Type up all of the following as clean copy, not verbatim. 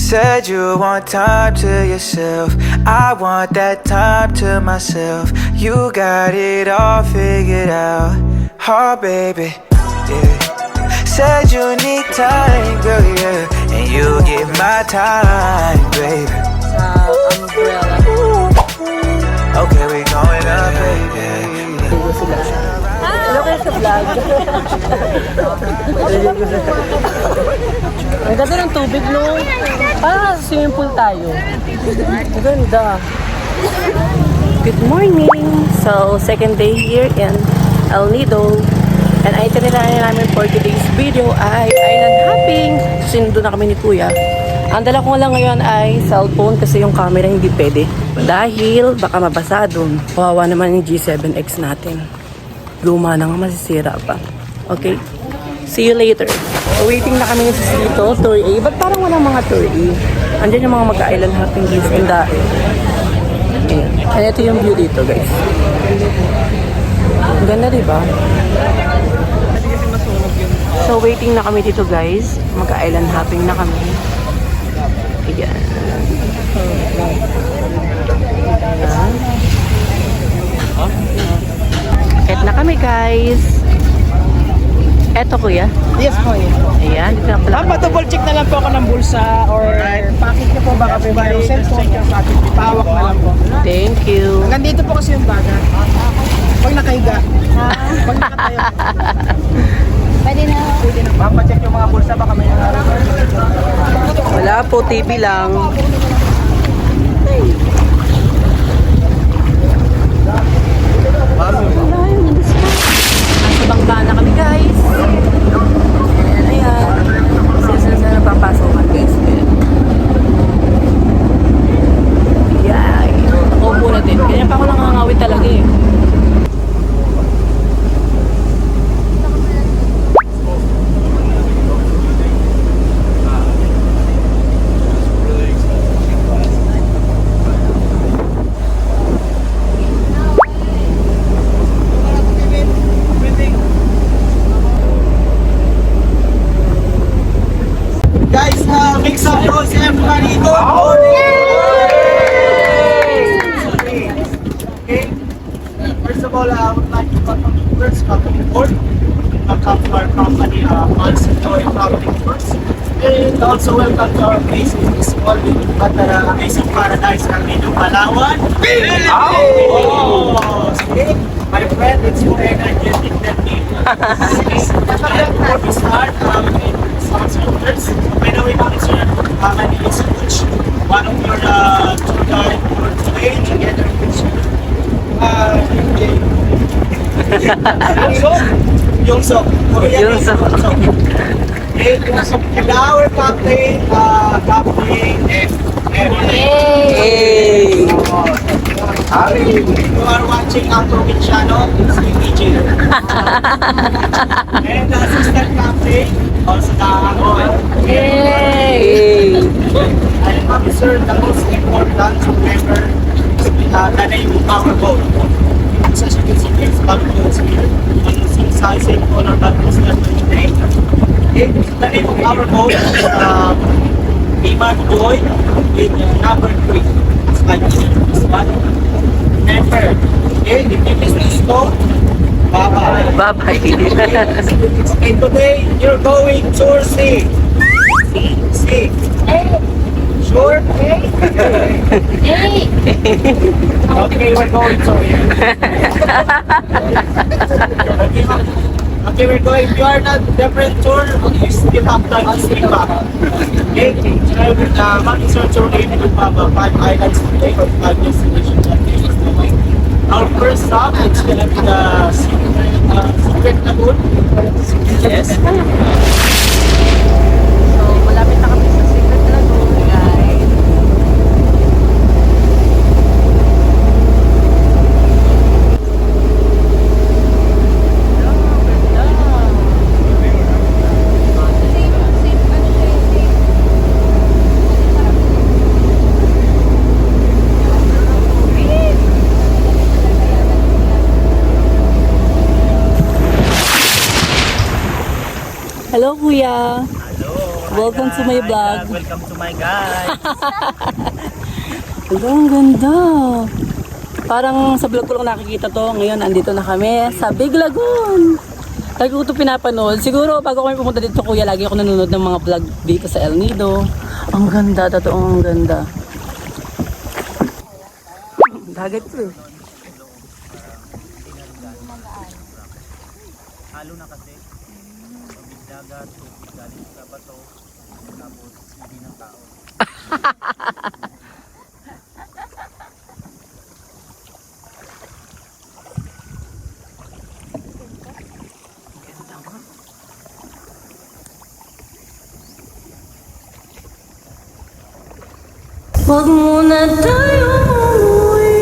said you want time to yourself. I want that time to myself. You got it all figured out. Oh, baby, yeah. Said you need time, girl, yeah. And you give my time, baby. Okay, we going up, baby. Hello kayo sa vlog. Ang ganda ng tubig, no? Parang swimming pool tayo. Ang ganda. Good morning! So, second day here in El Nido. And ay itinerary namin for today's video ay island hopping. Sinundo na kami ni Kuya. Ang dala ko lang ngayon ay cellphone kasi yung camera hindi pwede. Dahil baka mabasa doon. Kawawa naman yung G7X natin. Luma na nga, masisira pa. Okay? See you later. So, waiting na kami sa dito, Tour A. Ba't parang walang mga Tour A? Andyan yung mga mag-island hopping dito. And ito yung view dito, guys. Ang ganda, diba? So, waiting na kami dito, guys. Mag-island hopping na kami. Ayan. Eto na kami, guys. Eto, Kuya. Yes po, yun. Ayan, dito na pala. Ma'am, double check na lang po ako ng bulsa or packet niyo po baka po yung cellphone. Pahawak na lang po. Thank you. Hanggang dito po kasi yung baga. Pag nakahiga. Pag nakatayo. Pwede na. Pwede na. Ma'am, check yung mga bulsa baka may Wala po, TV lang. Nasa bangka na kami, guys. Ayan. Sila napapasokan, guys. Ayan. Ako muna din. Kaya pa ako nangangawit talaga eh. Guys, make some noise everybody. Go! Okay. First of all, I would like to welcome you first, company board. Welcome to our company, Monster Toy Property Tours. And also welcome to our place in this small but amazing paradise ng Nido, Palawan. Oh! Okay. My friend, it's more energetic than me. And before we start, sponsors. By the way, sir, my name is Coach. One of your tour guide for today, together with you. Yungsok. And our captain, Hey! You are watching our Provinciano, it's DJ. And assistant captain, also Kahagon. Hey! And officer, the most important member, the name of our boat. So as you can see, there's backboats here. On the sea side, same color backboats that we today. Okay, the name of our boat is Iman Boy with number 3. It's like this one. Remember, okay, if you miss this boat, bye-bye. Bye-bye. Okay, today you're going to sea. Sea. Sure? Hey! Okay, we're going to Okay, we're going. If you are not different tour, you still have time to speak back. Okay? So, mag-search your name to 5 islands today or 5 destinations that day is going. Our first stop is gonna be the Secret Lagoon. Yes. So, malapit na kami sa Secret Lagoon, guys. Hello, Kuya. Welcome to my vlog. Welcome to my guys. Ang ganda. Parang sa vlog ko lang nakikita to. Ngayon, andito na kami sa Big Lagoon. Lagi ko ito pinapanood. Siguro, bago kami pumunta dito, kuya, lagi ako nanonood ng mga vlog dito sa El Nido. Ang ganda, totoong ang ganda. Dagat ko eh. Halo na kasi. Dagat, tubig galing sa bato. Tapos, hindi ng tao. Wag muna tayo umuwi.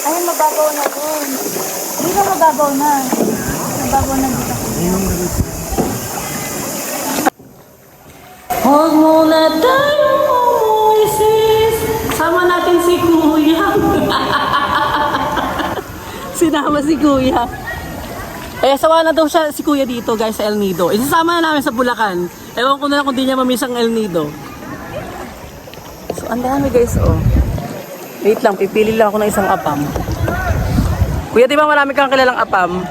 Ay, mababaw na dun. Hindi ba mababaw na? Mababaw na dito. Wag muna tayo umuwi, sis. Sama natin si Kuya. Sinama si Kuya. Eh, sawa na daw siya si Kuya dito, guys, sa El Nido. Isasama na namin sa Bulacan. Ewan ko na lang kung di niya mamiss ang El Nido. So, ang dami, guys, oh. Wait lang, pipili lang ako ng isang apam. Kuya, di ba marami kang kilalang apam?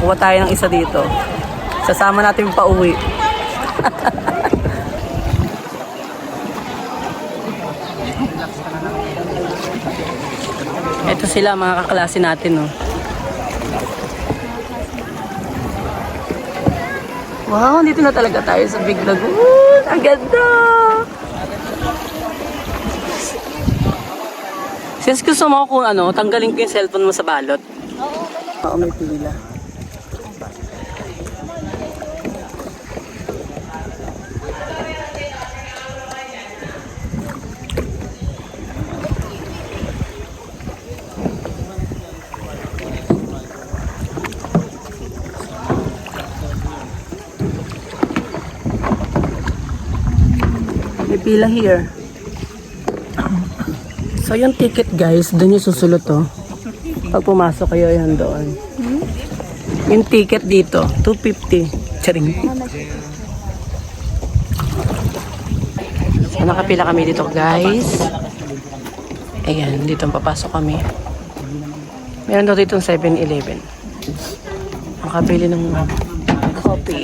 Kuha tayo ng isa dito. Sasama natin pa uwi. Ito sila, mga kaklase natin, oh. Wow, dito na talaga tayo sa Big Lagoon. Ang ganda! Since gusto mo kung ano, tanggalin ko yung cellphone mo sa balot. Oo, may pila. May pila here. So yung ticket, guys, doon yung susulot to. Pag pumasok kayo, yan doon. Yung ticket dito, 250. Charing. So nakapila kami dito, guys. Ayan, dito papasok kami. Meron daw dito 7-Eleven. Makabili ng coffee.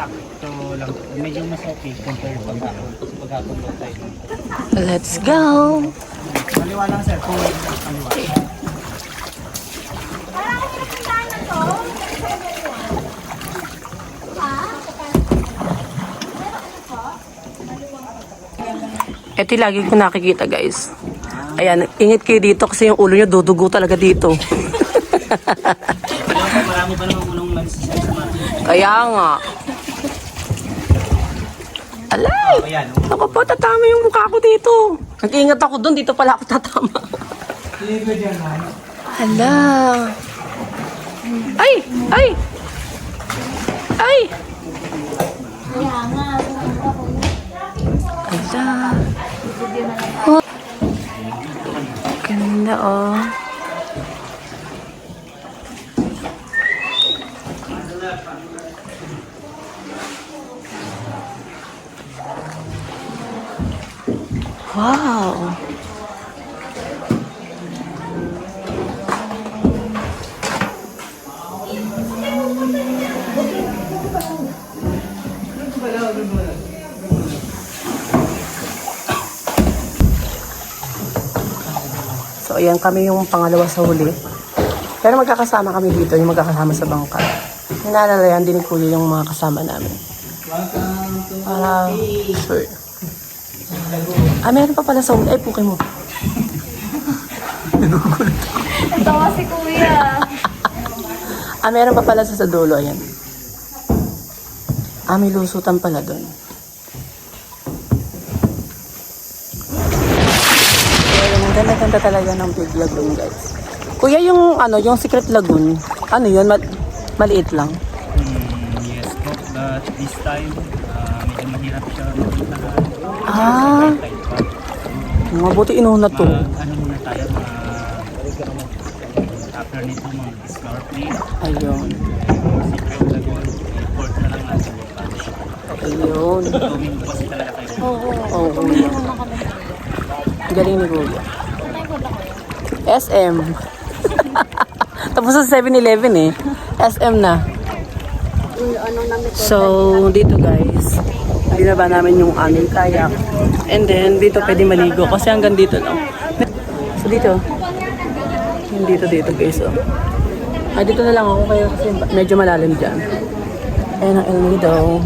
Sakto lang. Medyo mas okay compare pag-hapon tayo. Let's go! Kaliwa lang sir. Kaliwa. Ito yung lagi ko nakikita, guys. Ayan, ingit kayo dito kasi yung ulo nyo dudugo talaga dito. Marami ba naman ulong nagsisaya sa mga? Kaya nga. Alay! Ayan. Ako po, tatama yung mukha ko dito. Nag-iingat ako doon, dito pala ako tatama. Hala. Ay! Ay! Ay! Hala. Oh. Ganda, oh. Wow. So, ayan kami yung pangalawa sa huli. Pero magkakasama kami dito, yung magkakasama sa bangka. Hinalalayan din ni Kuya yung mga kasama namin. Para, sure. Ah, meron pa pala sa huli. Ay, puke mo. Nagugulat. Natawa si Kuya. Ah, meron pa pala sa dulo. Ayan. Ah, may lusutan pala doon. Ang ganda-ganda talaga ng Big Lagoon, guys. Kuya, yung ano, yung Secret Lagoon, ano yun? Maliit lang. Yes, but this time, medyo mahirap siya. Ah, mabuti inuuna to. Ano muna tayo, after nito mag-explore please. Ayun. Airport na lang natin bukas. Ayun. Tuming po kasi talaga kayo. Oo. Galing ni Kuya. SM. Tapos sa 7-Eleven eh. SM na. So, dito guys, binaba namin yung aming kayak. And then, dito pwede maligo kasi hanggang dito lang. So, dito. Yung dito guys. Oh. Ah, dito na lang ako kaya kasi medyo malalim dyan. Ayan ang El Nido.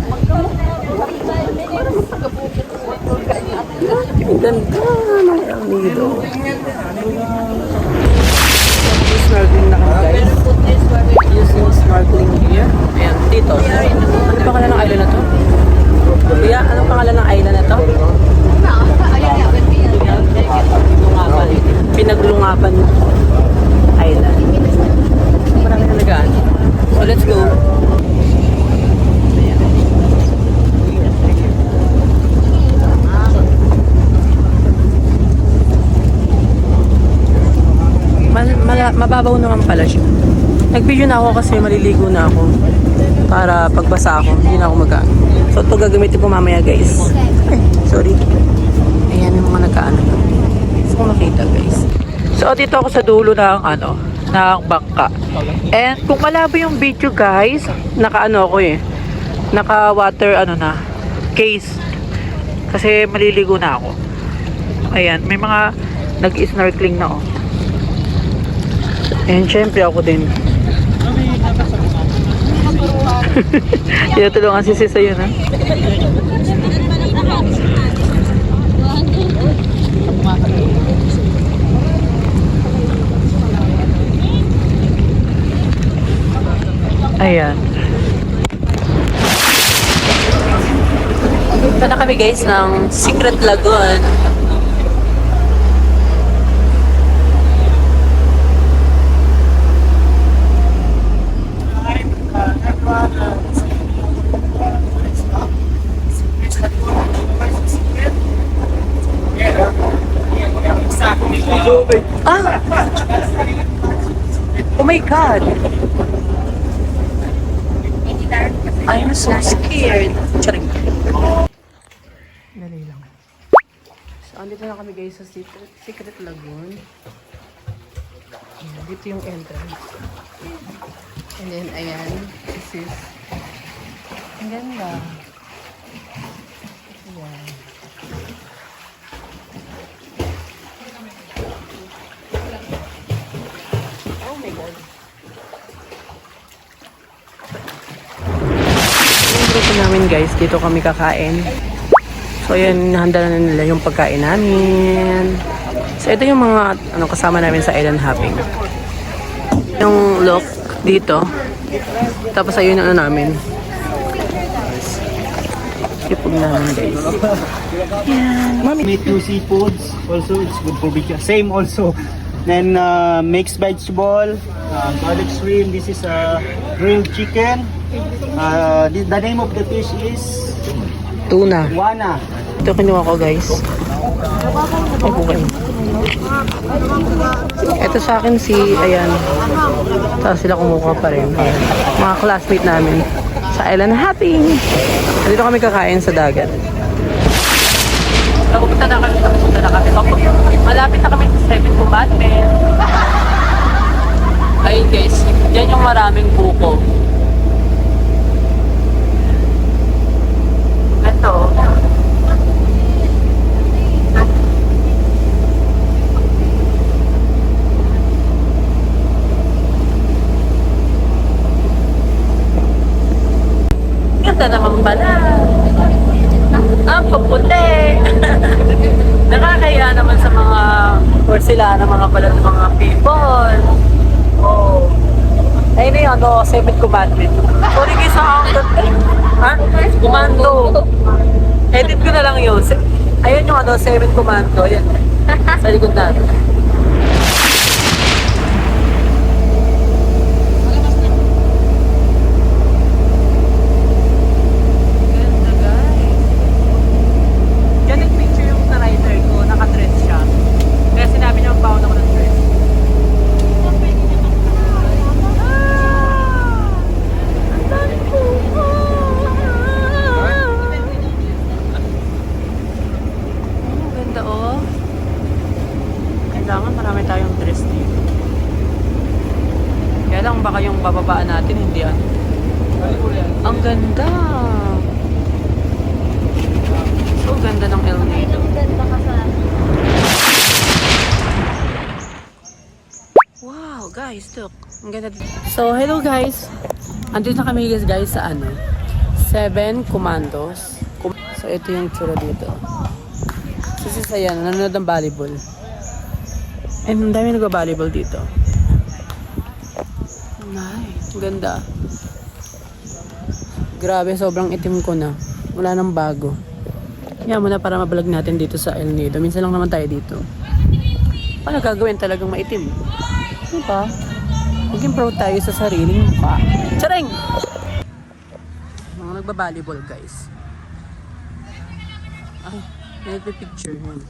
Ang ganda ng El Nido. Snorkeling na kami guys. Using snorkeling gear. Ayan, dito. Ano pangalan ng island na to? Kuya, anong pangalan ng island na to? Pinglungapan. Pinaglungapan Island. Marami na nagaan. So let's go. Ayan. Mababaw naman pala siya. Nag-video na ako kasi maliligo na ako. Para pagbasa ako, hindi na ako magaan. So ito gagamitin ko mamaya guys. Ay, sorry. Ayan yung mga nagkaano na. Gusto ko makita guys. So dito ako sa dulo ng ng bangka. And kung malabo yung video guys, naka naka water case. Kasi maliligo na ako. Ayan, may mga nag-snorkeling na And syempre ako din. Tinutulungan si Sis yun ha. Ayan. Punta na kami guys ng Secret Lagoon. Ah! Oh my God! I'm so scared. Charing. Dali lang. So, andito na kami guys sa Secret Lagoon. Dito yung entrance. And then, ayan. This is... Ang ganda. Ayan. Oh my God. Yung grupo namin guys, dito kami kakain. So, ayan, handa na nila yung pagkain namin. So, ito yung mga kasama namin sa island hopping. Yung look dito. Tapos ayun namin. Sipog namin guys. May two seafoods. Also, it's good for big. Same also. Then mixed vegetable, garlic shrimp. This is grilled chicken. The name of the fish is Tuna. Wana. Ito kinuha ko guys. Okay. Ito sa akin ayan. Tapos sila kumukuha pa rin. Ayan. Mga classmate namin sa island hopping. Dito kami kakain sa dagat. Pupunta na kami. Malapit na kami sa 7 Combatment. Ayun guys, yan yung maraming buko. Ito. Ganda naman pala. Ang paputi. Nakakaya naman sa mga sila na mga pala ng mga people. Oh. Ayun na yun, 7 Commandment. Sorry guys, ha? Commando. Edit ko na lang yun. Ayun yung 7 Commando. Ayan. Sa likod natin. Ganito bababaan natin, hindi ano. Ang ganda. So ganda ng El Nido. Ganda ka sa... Wow, guys, look. Ang ganda. So, hello guys. Andito na kami guys sa ano, 7 Commandos. So, ito yung tsura dito. Kasi sa yan, nanonood ng volleyball. And ang dami nagba-volleyball dito. Nice. Ang ganda. Grabe, sobrang itim ko na. Wala nang bago. Yan muna para mabalag natin dito sa El Nido. Minsan lang naman tayo dito. Paano gagawin talagang maitim? Diba? Maging proud tayo sa sariling mukha. Charing! Mga nagba-volleyball guys. Ay, may nagpipicture yan.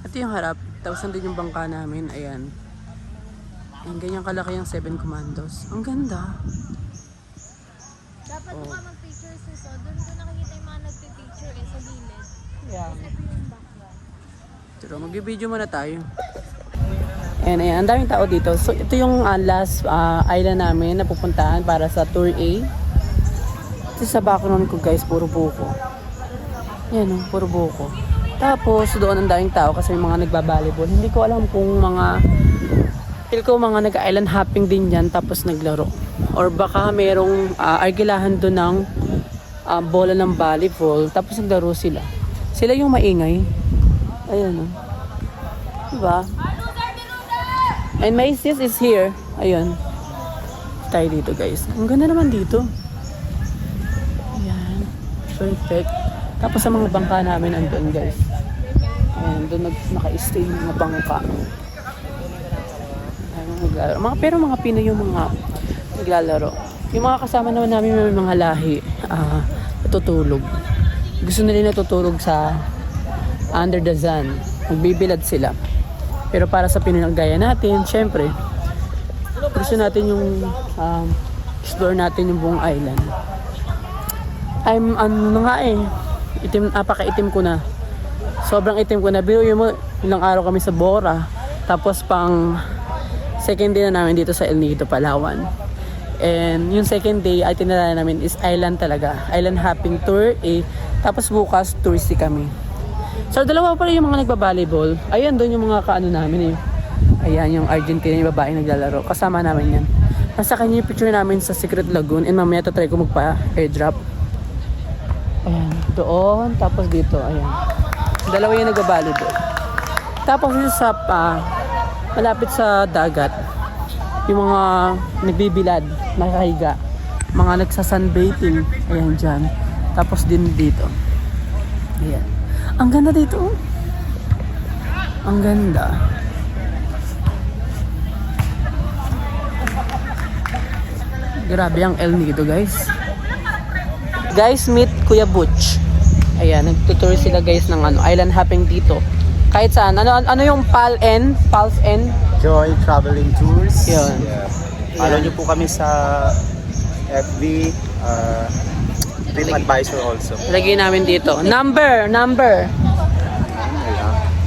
Ito yung harap. Tapos nandun yung bangka namin. Ayan. Ayan, ganyan kalaki yung 7 Commandos. Ang ganda. Dapat ka mag-picture sis. Doon ko nakikita yung mga nagpipicture sa gilid. Yeah. Ito yung background. Pero mag-video muna tayo. And ayan, ang daming tao dito. So ito yung last island namin na pupuntahan para sa Tour A. Ito sa background ko guys, puro buko. Yan o, puro buko. Tapos doon ang daming tao kasi may mga nagbabalibol. Hindi ko alam kung feel ko mga nag-island hopping din yan tapos naglaro. Or baka merong argilahan doon ng bola ng volleyball tapos naglaro sila. Sila yung maingay. Ayan o. Diba? And my sis is here. Ayun. Tayo dito guys. Ang ganda naman dito. Ayan. Perfect. Tapos sa mga bangka namin andun guys. Ayan. Doon naka-stay yung mga bangka. Ayan, pero mga Pinoy yung mga naglalaro. Yung mga kasama naman namin may mga lahi. Natutulog. Gusto nila natutulog sa under the sun. Magbibilad sila. Pero para sa pinanggaya natin, syempre, gusto natin yung explore natin yung buong island. Napaka-itim ko na. Sobrang itim ko na. Biruin mo, ilang araw kami sa Bora. Tapos pang second day na namin dito sa El Nido, Palawan. And yung second day, ay tinala namin is island talaga. Island hopping tour. Tapos bukas, touristy kami. So, dalawa pala yung mga nagba-volleyball. Ayan, doon yung mga kaano namin eh. Ayan, yung Argentina, yung babaeng naglalaro. Kasama namin yan. Nasa kanya yung picture namin sa Secret Lagoon. And mamaya tatry ko magpa-airdrop. Ayan, doon. Tapos dito, ayan. Dalawa yung nagba-volleyball. Tapos dito sa, malapit sa dagat, yung mga nagbibilad, nakahiga. Mga nagsasunbathing. Ayan, dyan. Tapos din dito. Ayan. Ang ganda dito. Ang ganda. Grabe ang El Nido, guys. Guys, meet Kuya Butch. Ayan, nagtutour sila guys ng island hopping dito. Kahit saan. Ano yung PALN? Joy Traveling Tours. Yun. Yeah. Follow nyo po kami sa FB, TripAdvisor also. Lagay namin dito. Number.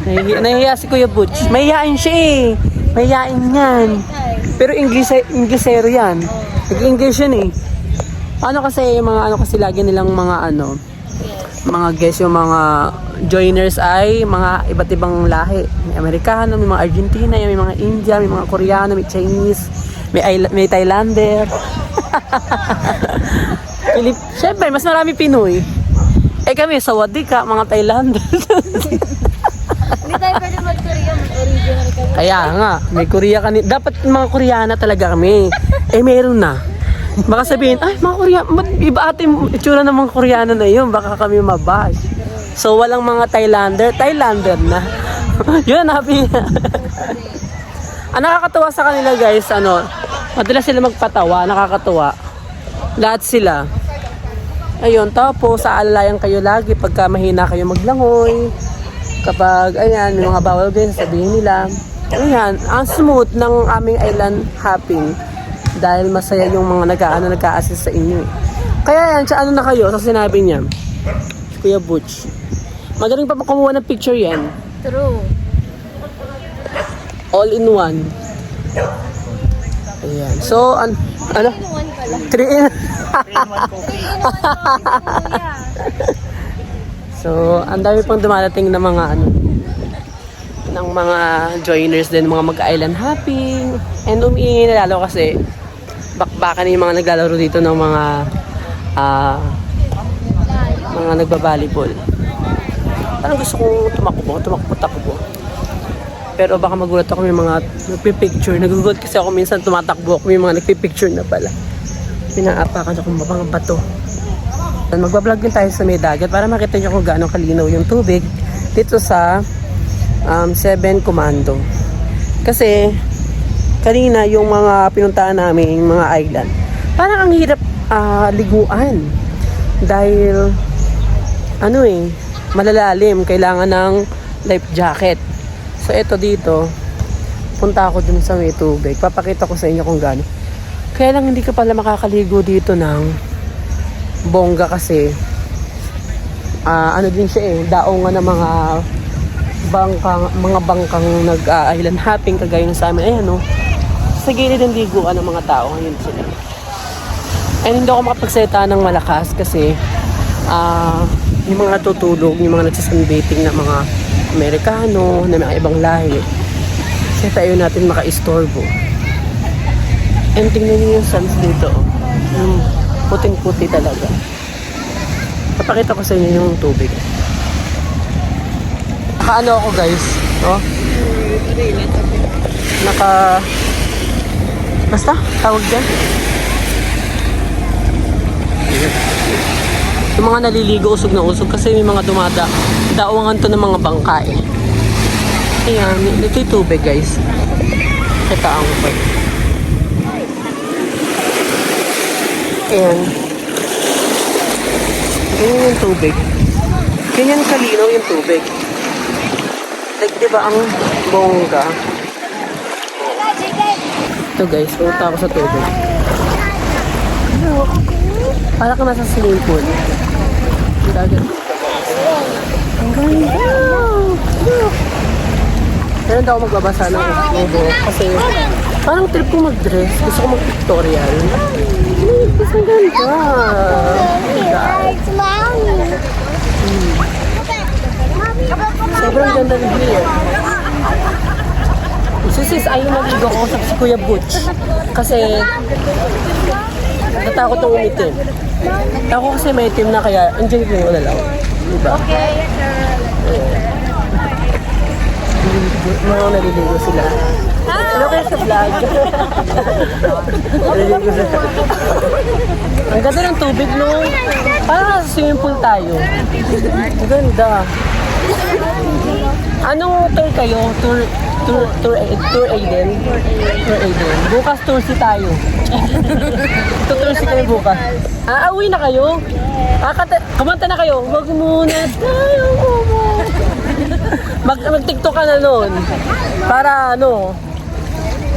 Nahihiya si Kuya Butch. Mahihain siya eh. Mahihain yan. Pero Inglesero yan. Nag-English yan eh. Kasi lagi nilang mga guests, yung mga joiners ay mga iba't ibang lahi. May Amerikano, may mga Argentina, may mga India, may mga Koreano, may Chinese, may Thailander. Siyempre, mas marami Pinoy. Kami sa Wadika, mga Thailander. Hindi tayo pwede mag-Korea, mag-original kami. Kaya nga, may Korea dapat mga Koreana talaga kami. Meron na. Baka sabihin, ay mga Koreano, iba ate itsura ng mga Koreano na yun, baka kami mabash. So walang mga Thailander na. Yun, happy. Ang nakakatawa sa kanila guys, madalas sila magpatawa, nakakatawa. Lahat sila. Ayun, tapos aalalayan kayo lagi pagka mahina kayo maglangoy. Kapag, ayan, may mga bawal guys, sabihin nila. Ayan, ang smooth ng aming island hopping. Dahil masaya yung mga nag-a-assist sa inyo. Kaya yan, siya na kayo sa sinabi niya. Kuya Butch. Magaling pa kumuha ng picture yan. True. All in one. Ayan. So, ano? 3 in 3-in-1 coffee. So, ang dami pang dumarating na mga ano, ng mga joiners din, mga mag-island hopping. And umiingay na lalo kasi bakbakan yung mga naglalaro dito ng mga nagbabalibol. Parang gusto kong tumakbo. Pero baka magulat ako may mga nagpipicture. Nagugulat kasi ako minsan tumatakbo ako, may mga nagpipicture na pala. Pinaapakan ako mga bato. Magbablog din tayo sa may dagat para makita nyo kung gaano kalinaw yung tubig dito sa 7 Commando. Kasi kanina yung mga pinuntahan namin, yung mga island, parang ang hirap liguan dahil malalalim, kailangan ng life jacket. So eto dito, punta ako dun sa may tubig, papakita ko sa inyo kung gaano. Kaya lang hindi ka pala makakaligo dito ng bongga kasi din siya daongan ng mga bangkang nag-island hopping kagaya ng sa amin. Ayan sa gilid ng liguan ng mga tao ngayon sila. And hindi ako makapagsalita ng malakas kasi yung mga tutulog, yung mga nagsasunbathing na mga Amerikano, na mga ibang lahi, kasi tayo natin maka-istorbo. And tingnan niyo yung suns dito. Puting-puti talaga. Papakita ko sa inyo yung tubig. Naka-ano ako guys, basta, tawag dyan. Yung mga naliligo, usog na usog kasi may mga dawangan to ng mga bangkay. Ayan, ito yung tubig guys. Kitaan ko pa. Ayan. Ganyan yung tubig. Ganyan kalinaw yung tubig. Like, diba ang bongga? Ito guys, punta ako sa tubig. Para ka nasa swimming pool. Dagat. Ang ganda! Pero hindi ako magbabasa ng buhok kasi parang trip ko mag-dress. Gusto ko mag-pictorial. Mas ang ganda. Sobrang ganda ng view. Sis, ayaw naligo ko sa si Kuya Butch. Kasi natakot ng umitim. Ako kasi may itim na kaya enjoy ko yung lang. Diba? Okay, sir. Mga naliligo sila. Hello kayo sa vlog. Naliligo sila. Ang ganda ng tubig, no? Parang nasa swimming pool tayo. Ang ganda. Anong tour kayo? Tour Aiden? Tour Aiden. Bukas tour si tayo. Tour si kayo bukas. Uwi na kayo? Kumanta na kayo. Huwag muna tayo mag-tiktok ka na nun. Para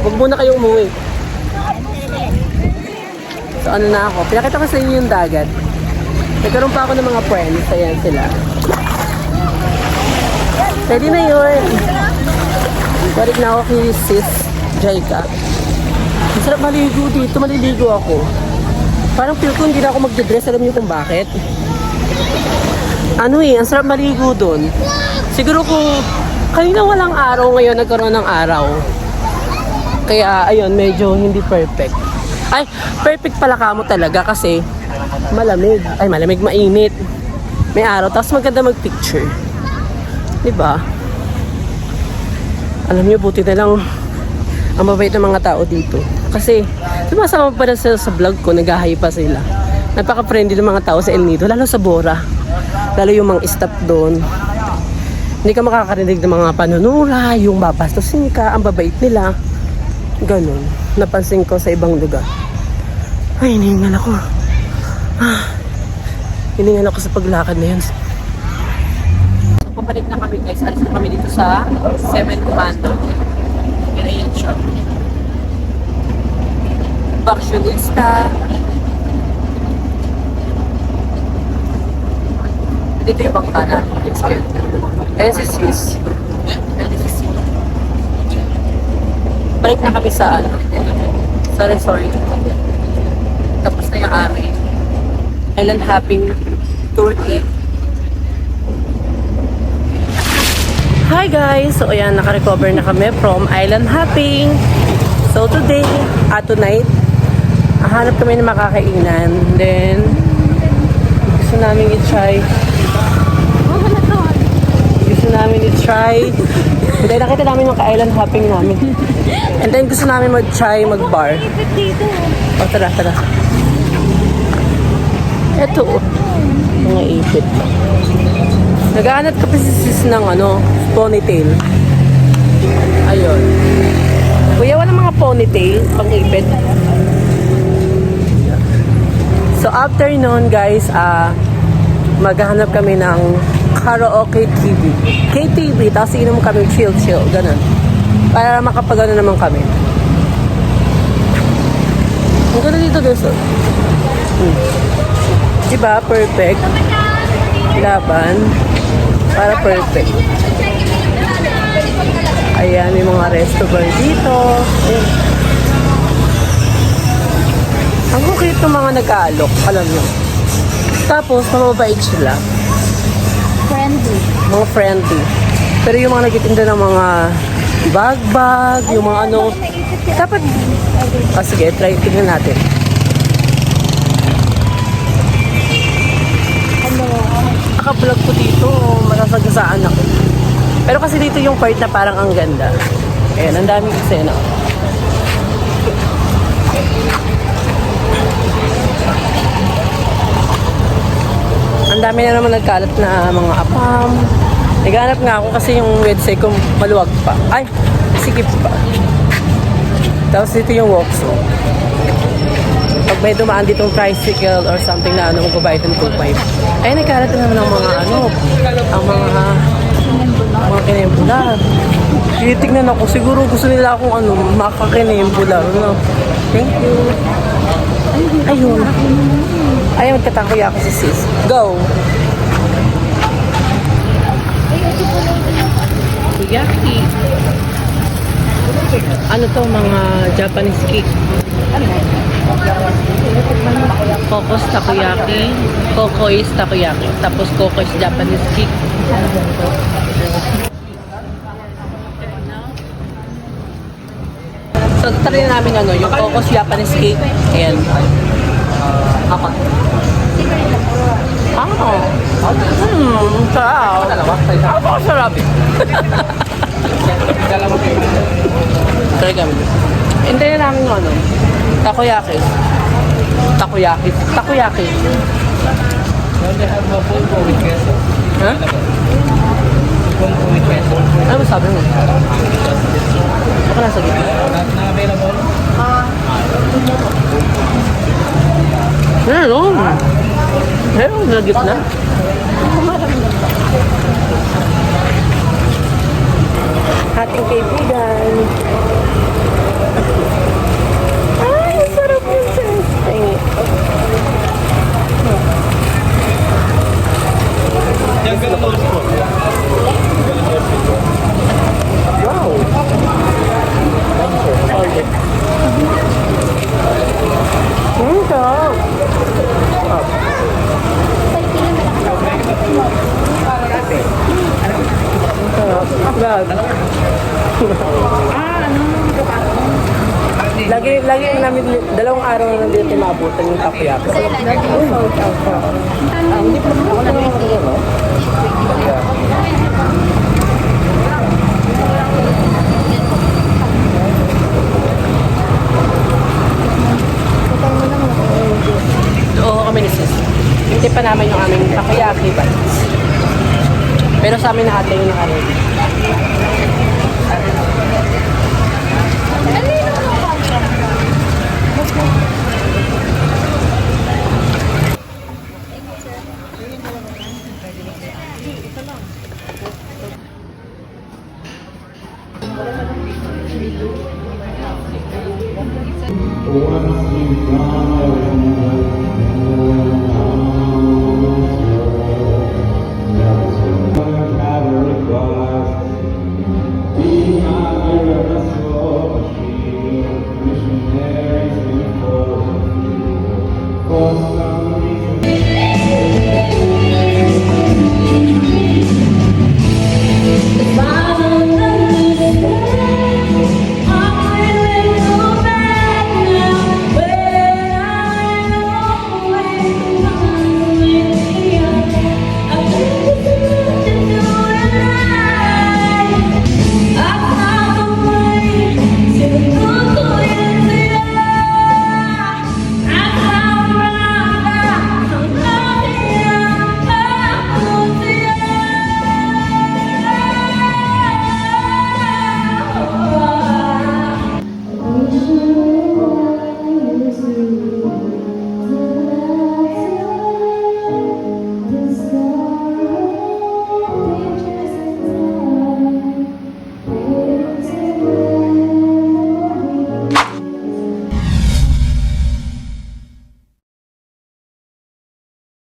huwag muna kayo umuwi. So na ako. Pinakita ko sa inyo yung dagat. Nagkaroon pa ako ng mga friends. Ayan sila. Pwede na yun. Balik na ako kay Sis Jaika. Masarap maligo dito. Maliligo ako. Parang feel ko hindi na ako magdedress. Alam niyo kung bakit? Ang sarap maligo doon. Siguro kung kanina walang araw, ngayon nagkaroon ng araw. Kaya ayun, medyo hindi perfect. Ay, perfect pala kamo talaga kasi malamig. Ay, malamig, mainit. May araw, tapos maganda mag-picture. Diba? Alam niyo, buti na lang ang mabait ng mga tao dito. Kasi, sumasama pa na sila sa vlog ko, nag-hi pa sila. Napaka-friendly ng mga tao sa El Nido, lalo sa Bora. Lalo yung mga staff doon. Hindi ka makakarinig ng mga panunura, yung babastusin ka, ang babait nila. Ganun. Napansin ko sa ibang lugar. Ay, hiningal ako. Hiningal ako sa paglakad na yan. Pabalik na kami guys. Alis na kami dito sa 7 Commando. Ayan siya. Fashionista. Dito yung bangka na. Ayan si Sis. Ayan si Sis. Balik na kami sa sa resort. Tapos na yung amin. Island hopping tour trip. Hi guys! So ayan, naka-recover na kami from island hopping. So today, tonight, hanap kami ng makakainan. Then, gusto namin i-try. And then, nakita namin yung ka-island hopping namin. And then, gusto namin mag-try mag-bar. O, tara. Eto, mga ipit. Nag-aanat ka pa si sis ng ponytail. Ayun. Kuya, wala mga ponytail pang ipit. So after nun guys, maghahanap kami ng karaoke TV. KTV, tapos inom kami chill, ganun. Para makapagano naman kami. Ang ganda dito guys. Diba? Perfect. Laban. Para perfect. Ayan, may mga resto bar dito. Ayan. Ang cute ng mga nag-aalok, alam nyo. Tapos, mababait sila. Friendly. Mga friendly. Pero yung mga nagtitinda ng mga bag, yung mga dapat, sige, tingnan natin. Naka-vlog ko dito, masasagasaan ako. Pero kasi dito yung part na parang ang ganda. Ayan, ang daming eksena. Ang dami na naman nagkalat na mga apam. Naghanap nga ako kasi yung website ko maluwag pa. Ay, sikip pa. Tapos dito yung walkso. Pag may dumaan ditong tricycle or something na magbabayad ng 2.5. Ay, nagkalat na naman ng mga ang mga kinembula. Titignan ako, siguro gusto nila akong makakinembula. Thank you. Ayun. Ay, magkatakoy ako si sis. Go! Yaki. Ano to, mga Japanese cake? Kokos takoyaki. Koko is takoyaki. Tapos Koko is Japanese cake. So, try namin yung Kokos Japanese cake. Ayan. Apa? Sarap. Apa sarap? Try kami. Hintayin namin takoyaki. Ha? Ano ba sabi mo? Baka nasa gitna. Meron sa gitna. Ating kaibigan. Ay, ang sarap yung testing. Wow. Order. Sarap. Lagi namin, 2 araw na nandito maabutan yung takoyaki. Hindi pa ako naman Oo kami ni sis. Hindi pa namin yung aming takoyaki bites. Pero sa amin na ate yung nakaredy. Tapos,